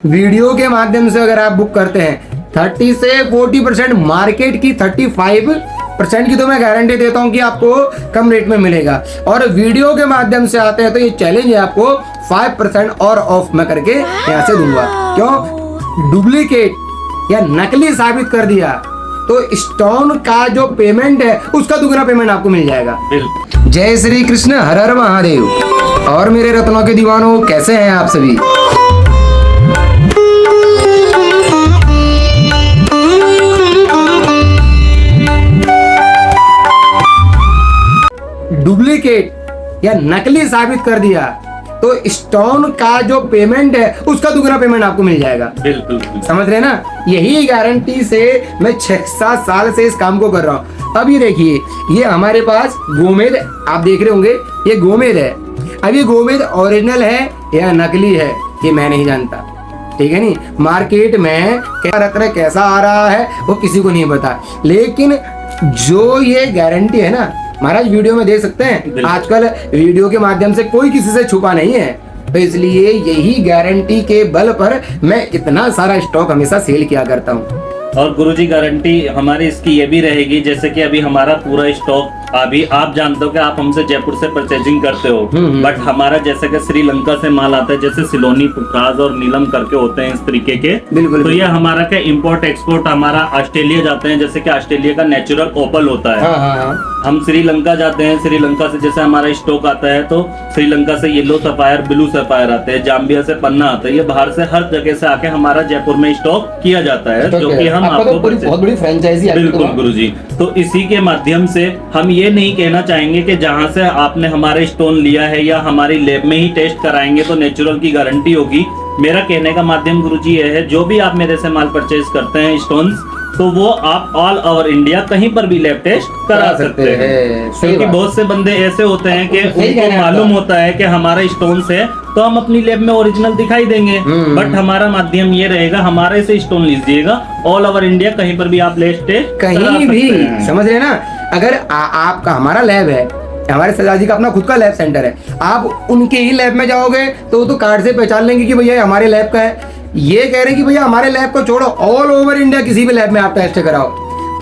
Video के माध्यम से अगर आप बुक करते हैं 30 से 40% मार्केट की 35% की तो मैं गारंटी देता हूं कि आपको कम रेट में मिलेगा। और वीडियो के माध्यम से आते हैं तो ये चैलेंज है, आपको 5% और ऑफ मैं करके यहाँ से दूंगा। क्यों? डुप्लीकेट या नकली साबित कर दिया तो स्टोन का जो पेमेंट है उसका दुगना पेमेंट आपको मिल जाएगा। जय श्री कृष्ण, हर हर महादेव। और मेरे रत्नों के दीवानों, कैसे हैं आप सभी? डुप्लीकेट या नकली साबित कर दिया तो स्टोन का जो पेमेंट है उसका दुगना पेमेंट आपको मिल जाएगा। बिल्कुल समझ रहे ना? यही गारंटी से मैं 6-7 साल से इस काम को कर रहा हूँ। अब ये देखिए, ये हमारे पास गोमेद आप देख रहे होंगे, ये गोमेद है। अब ये गोमेद ओरिजिनल है या नकली है ये मैं नहीं जानता, ठीक है नहीं। मार्केट में क्या रत्न कैसा आ रहा है वो किसी को नहीं पता, लेकिन जो ये गारंटी है ना महाराज, वीडियो में देख सकते हैं। आजकल वीडियो के माध्यम से कोई किसी से छुपा नहीं है, तो इसलिए यही गारंटी के बल पर मैं इतना सारा स्टॉक हमेशा सेल किया करता हूँ। और गुरुजी गारंटी हमारी इसकी ये भी रहेगी, जैसे कि अभी हमारा पूरा स्टॉक, अभी आप जानते हो कि आप हमसे जयपुर से परचेजिंग करते हो, बट हमारा जैसे कि श्रीलंका से माल आता है, जैसे सिलोनी, पुखराज और नीलम करके होते हैं इस तरीके के। बिल्कुल। तो ये हमारा का इम्पोर्ट एक्सपोर्ट हमारा ऑस्ट्रेलिया जाते हैं, जैसे कि ऑस्ट्रेलिया का नेचुरल ओपल होता है। हाँ। हम श्रीलंका जाते हैं, श्रीलंका से जैसे हमारा स्टॉक आता है तो श्रीलंका से येलो सफायर, ब्लू सफायर आते हैं, जाम्बिया से पन्ना आता है। ये बाहर से हर जगह से आके हमारा जयपुर में स्टॉक किया जाता है, जो कि हम आपको बहुत बड़ी फ्रेंचाइजी। बिल्कुल गुरुजी। तो इसी के माध्यम से हम ये नहीं कहना चाहेंगे कि जहां से आपने हमारे स्टोन लिया है या हमारी लैब में ही टेस्ट कराएंगे तो नेचुरल की गारंटी होगी। मेरा कहने का माध्यम गुरुजी ये है, जो भी आप मेरे से माल परचेज करते हैं स्टोन्स, तो वो आप ऑल ओवर इंडिया कहीं पर भी लैब टेस्ट करा सकते हैं। क्योंकि बहुत से बंदे ऐसे होते हैं कि उनको मालूम होता है कि हमारा स्टोन्स है तो हम अपनी लैब में ओरिजिनल दिखाई देंगे, बट हमारा माध्यम ये रहेगा, हमारे से स्टोन लीजिएगा, ऑल ओवर इंडिया कहीं पर भी आप लैब टेस्ट कहीं भी, समझ रहे ना? अगर आपका हमारा लैब है, हमारे सरदार जी का अपना खुद का लैब सेंटर है, आप उनके ही लैब में जाओगे तो कार्ड से पहचान लेंगे कि भैया हमारे लैब का है। ये कह रहे हैं कि भैया हमारे लैब को छोड़ो, ऑल ओवर इंडिया किसी भी लैब में आप टेस्ट कराओ,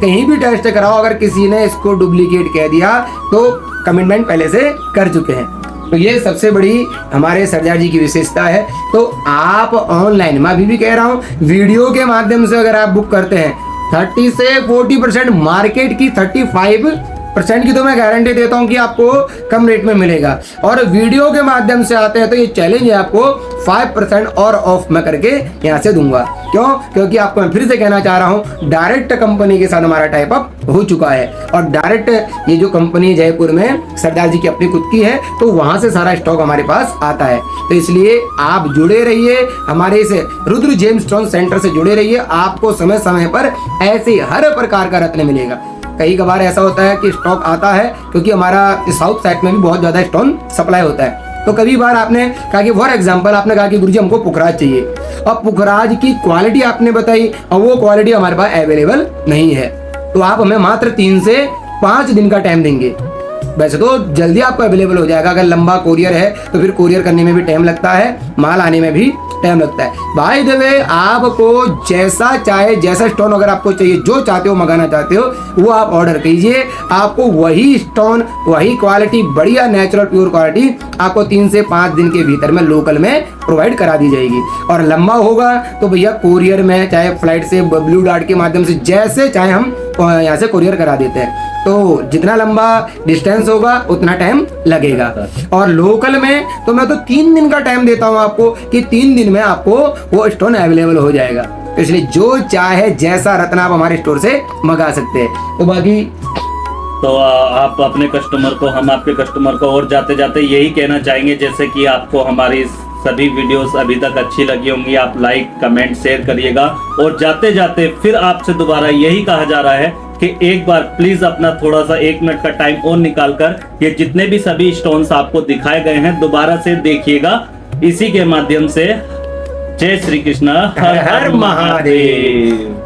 कहीं भी टेस्ट कराओ। अगर किसी ने इसको डुप्लीकेट कह दिया तो कमिटमेंट पहले से कर चुके हैं। तो ये सबसे बड़ी हमारे सरदार जी की विशेषता है। तो आप ऑनलाइन, मैं अभी भी कह रहा हूँ, वीडियो के माध्यम से अगर आप बुक करते हैं 30 से 40% मार्केट की 35% की तो मैं गारंटी देता हूं कि आपको कम रेट में मिलेगा। और वीडियो के माध्यम से आते हैं तो ये चैलेंज है, आपको 5% और ऑफ मैं करके यहाँ से दूंगा। क्यों? क्योंकि आपको मैं फिर से कहना चाह रहा हूँ, डायरेक्ट कंपनी के साथ हमारा टाइप अप हो चुका है। और डायरेक्ट ये जो कंपनी जयपुर में सरदार जी की अपनी खुद की है, तो वहां से सारा स्टॉक हमारे पास आता है। तो इसलिए आप जुड़े रहिए, हमारे इस रुद्र जेम्स स्टोन सेंटर से जुड़े रहिए। आपको समय समय पर ऐसे हर प्रकार का रत्न मिलेगा। कई कबार ऐसा होता है कि स्टॉक आता है, क्योंकि हमारा साउथ साइड में भी बहुत ज्यादा स्टोन सप्लाई होता है। तो कभी बार आपने कहा कि फॉर एग्जांपल आपने कहा कि गुरुजी हमको पुखराज चाहिए, और पुखराज की क्वालिटी आपने बताई और वो क्वालिटी हमारे पास अवेलेबल नहीं है, तो आप हमें मात्र 3 से 5 दिन का टाइम देंगे। वैसे तो जल्दी आपको अवेलेबल हो जाएगा, अगर लंबा कोरियर है तो फिर कोरियर करने में भी टाइम लगता है, माल आने में भी टाइम लगता है। बाय द वे, आपको जैसा चाहे, जैसा स्टोन अगर आपको चाहिए, जो चाहते हो मंगाना चाहते हो, वो आप ऑर्डर कीजिए। आपको वही स्टोन, वही क्वालिटी, बढ़िया नेचुरल प्योर क्वालिटी आपको 3 से 5 दिन के भीतर में लोकल में प्रोवाइड करा दी जाएगी। और लंबा होगा तो भैया कोरियर में, चाहे फ्लाइट से, ब्लू डार्ट के माध्यम से, जैसे चाहे हम यहाँ से कोरियर करा देते हैं। तो जितना लंबा डिस्टेंस होगा उतना टाइम लगेगा। और लोकल में तो मैं तो 3 दिन का टाइम देता हूँ आपको, कि 3 दिन में आपको वो स्टोन अवेलेबल हो जाएगा। तो इसलिए जो चाहे जैसा रत्न आप हमारे स्टोर से मंगा सकते हैं। तो बाकी तो आप अपने कस्टमर को, हम आपके कस्टमर को और जाते जाते यही कहना चाहेंगे, जैसे कि आपको हमारी सभी वीडियोस अभी तक अच्छी लगी होंगी, आप लाइक, कमेंट, शेयर करिएगा। और जाते जाते फिर आपसे दोबारा यही कहा जा रहा है कि एक बार प्लीज अपना थोड़ा सा 1 मिनट का टाइम और निकालकर ये जितने भी सभी स्टोन्स आपको दिखाए गए हैं दोबारा से देखिएगा। इसी के माध्यम से जय श्री कृष्ण, हर हर महादेव।